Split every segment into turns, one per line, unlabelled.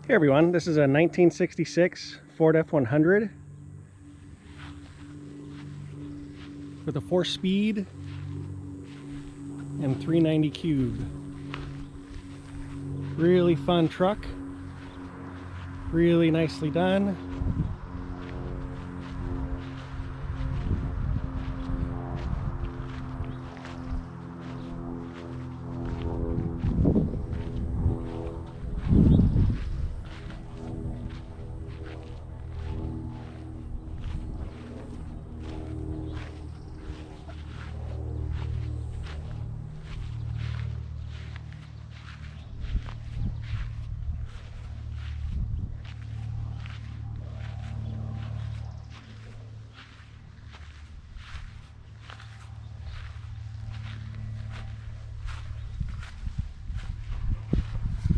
Hey everyone, this is a 1966 Ford F100 with a 4-speed and 390 cube. Really fun truck, really nicely done.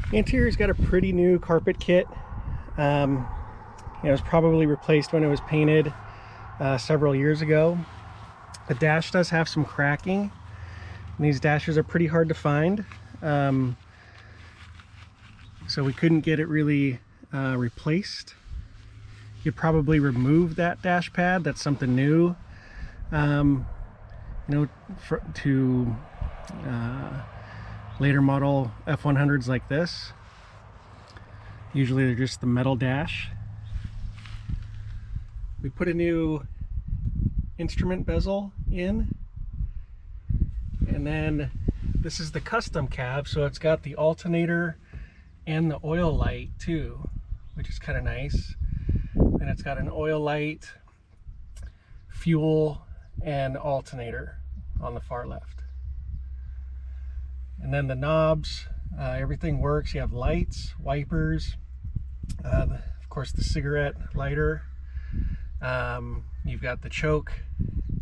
The interior's got a pretty new carpet kit. It was probably replaced when it was painted several years ago. The dash does have some cracking, and these dashes are pretty hard to find. So we couldn't get it really replaced. You'd probably remove that dash pad. That's something new, to later model F100s like this. Usually they're just the metal dash. We put a new instrument bezel in, and then this is the custom cab, so it's got the alternator and the oil light too, which is kind of nice. And it's got an oil light, fuel, and alternator on the far left. And then the knobs, everything works. You have lights, wipers, of course the cigarette lighter. You've got the choke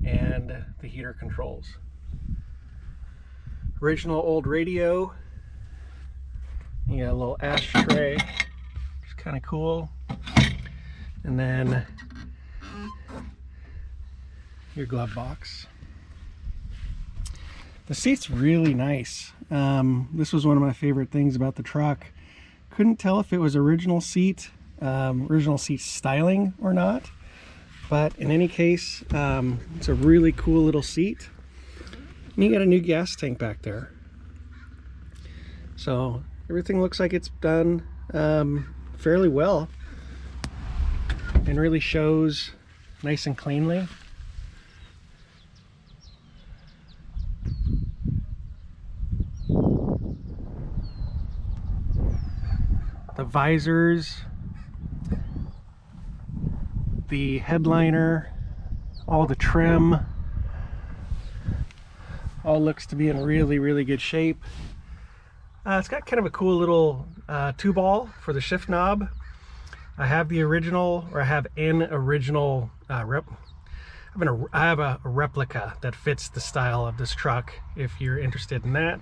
and the heater controls. Original old radio. You got a little ashtray, which is kind of cool. And then your glove box. The seat's really nice. This was one of my favorite things about the truck. Couldn't tell if it was original seat styling or not, but in any case, it's a really cool little seat. And you got a new gas tank back there. So everything looks like it's done fairly well and really shows nice and cleanly. The visors, the headliner, all the trim, all looks to be in really good shape. It's got kind of a cool little 2-ball for the shift knob. I have the original, or I have an original I have a replica that fits the style of this truck if you're interested in that.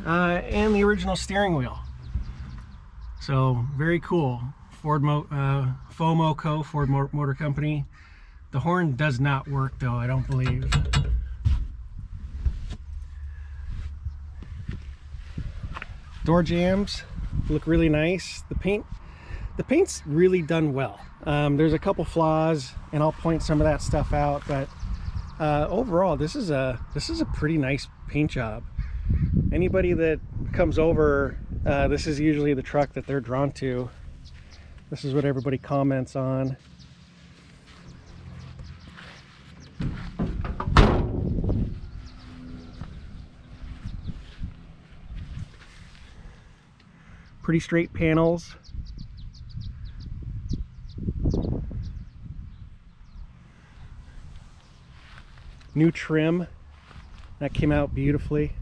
And the original steering wheel. So very cool. Ford Motor Company. The horn does not work though, I don't believe. Door jambs look really nice. The paint's really done well. There's a couple flaws, and I'll point some of that stuff out, but overall this is a pretty nice paint job. Anybody that comes over, this is usually the truck that they're drawn to. This is what everybody comments on. Pretty straight panels. New trim. That came out beautifully.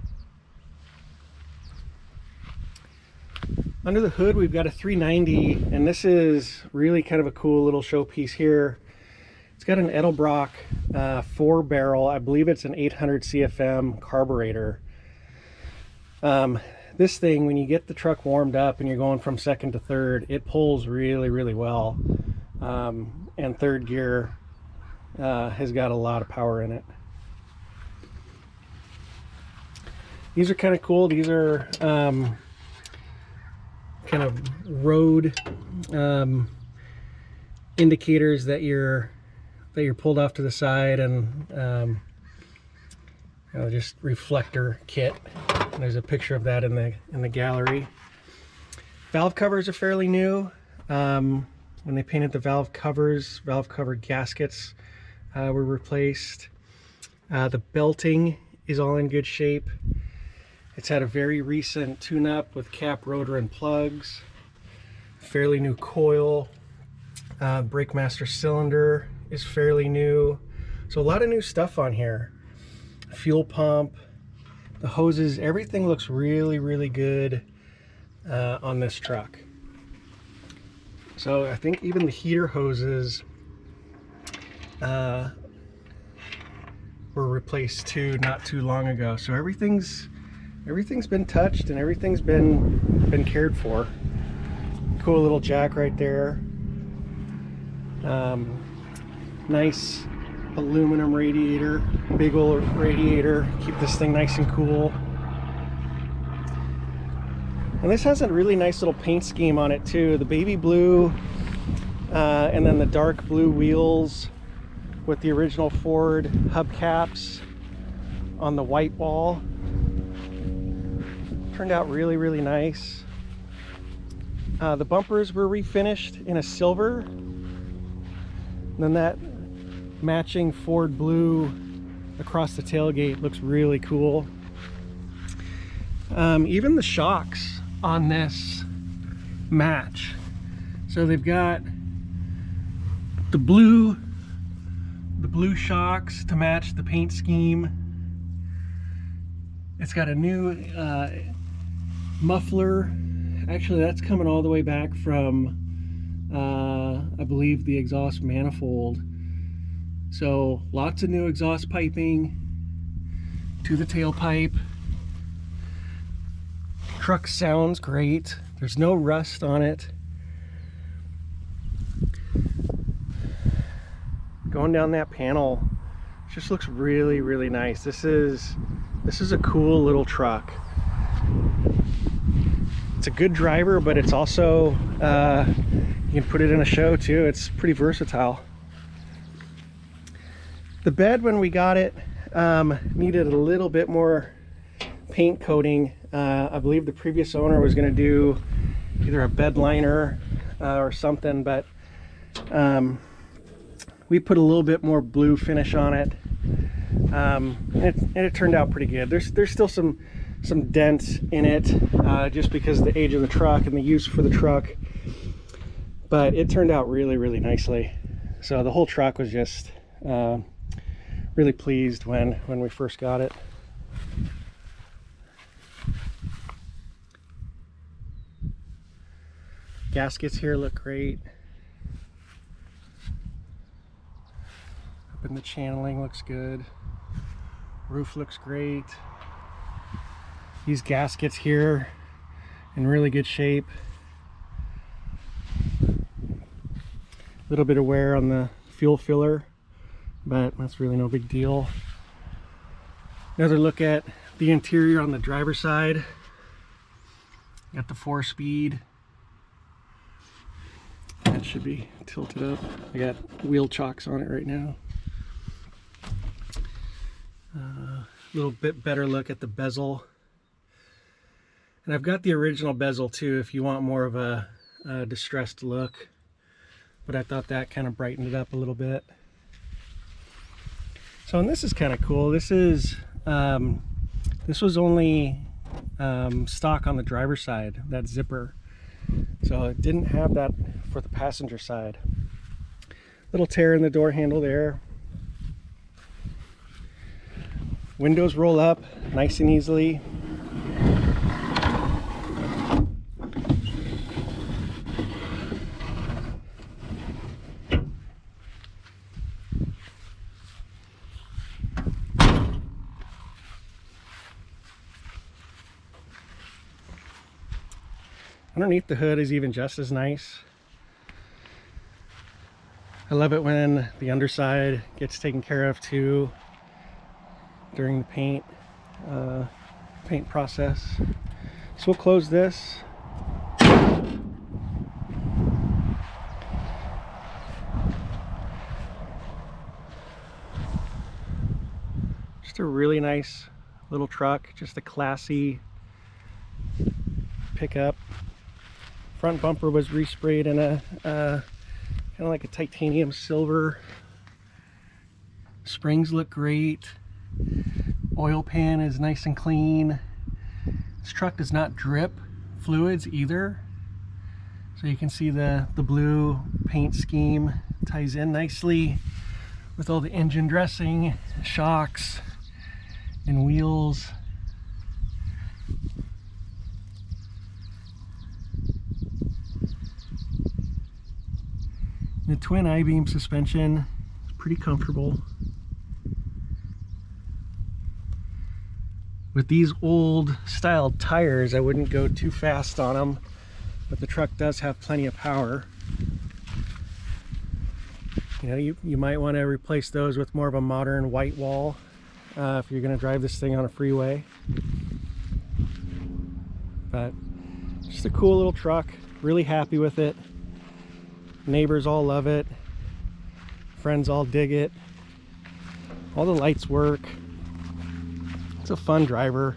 Under the hood we've got a 390, and this is really kind of a cool little showpiece here. It's got an Edelbrock 4-barrel, I believe it's an 800 CFM carburetor. This thing, when you get the truck warmed up and you're going from second to third, it pulls really well. And third gear has got a lot of power in it. These are kind of cool. These are kind of road indicators that you're pulled off to the side, and just reflector kit. And there's a picture of that in the gallery. Valve covers are fairly new. When they painted the valve cover gaskets were replaced. The belting is all in good shape. It's had a very recent tune-up with cap, rotor, and plugs. Fairly new coil. Brake master cylinder is fairly new. So a lot of new stuff on here. Fuel pump, the hoses, everything looks really, really good on this truck. So I think even the heater hoses were replaced too not too long ago. So everything's been touched and everything's been cared for. Cool little jack right there. Nice aluminum radiator, big old radiator, keep this thing nice and cool. And this has a really nice little paint scheme on it too. The baby blue and then the dark blue wheels with the original Ford hubcaps on the white wall. Turned out really, really nice. The bumpers were refinished in a silver. And then that matching Ford blue across the tailgate looks really cool. Even the shocks on this match. So they've got the blue shocks to match the paint scheme. It's got a new muffler. Actually, that's coming all the way back from I believe the exhaust manifold. So lots of new exhaust piping to the tailpipe. Truck sounds great. There's no rust on it. Going down that panel just looks really, really nice. This is a cool little truck. It's a good driver, but it's also you can put it in a show too. It's pretty versatile. The bed, when we got it, needed a little bit more paint coating. I believe the previous owner was going to do either a bed liner or something, but we put a little bit more blue finish on it, and it turned out pretty good. There's still some dents in it, just because of the age of the truck and the use for the truck, but it turned out really, really nicely. So the whole truck was just really pleased when we first got it. Gaskets here look great. Up in the channeling looks good. Roof looks great. These gaskets here in really good shape. A little bit of wear on the fuel filler, but that's really no big deal. Another look at the interior on the driver's side. Got the 4-speed. That should be tilted up. I got wheel chocks on it right now. A little bit better look at the bezel. And I've got the original bezel too if you want more of a distressed look. But I thought that kind of brightened it up a little bit. So, and this is kind of cool. This was only stock on the driver's side, that zipper. So it didn't have that for the passenger side. Little tear in the door handle there. Windows roll up nice and easily. Underneath the hood is even just as nice. I love it when the underside gets taken care of too during the paint process. So we'll close this. a really nice little truck, just a classy pickup. Front bumper was resprayed in a kind of like a titanium silver. Springs look great. Oil pan is nice and clean. This truck does not drip fluids either. So you can see the blue paint scheme ties in nicely with all the engine dressing, shocks, and wheels. The twin I-beam suspension is pretty comfortable. With these old style tires, I wouldn't go too fast on them, but the truck does have plenty of power. You know, you might want to replace those with more of a modern white wall if you're going to drive this thing on a freeway. But just a cool little truck, really happy with it. Neighbors all love it, friends all dig it, all the lights work. It's a fun driver.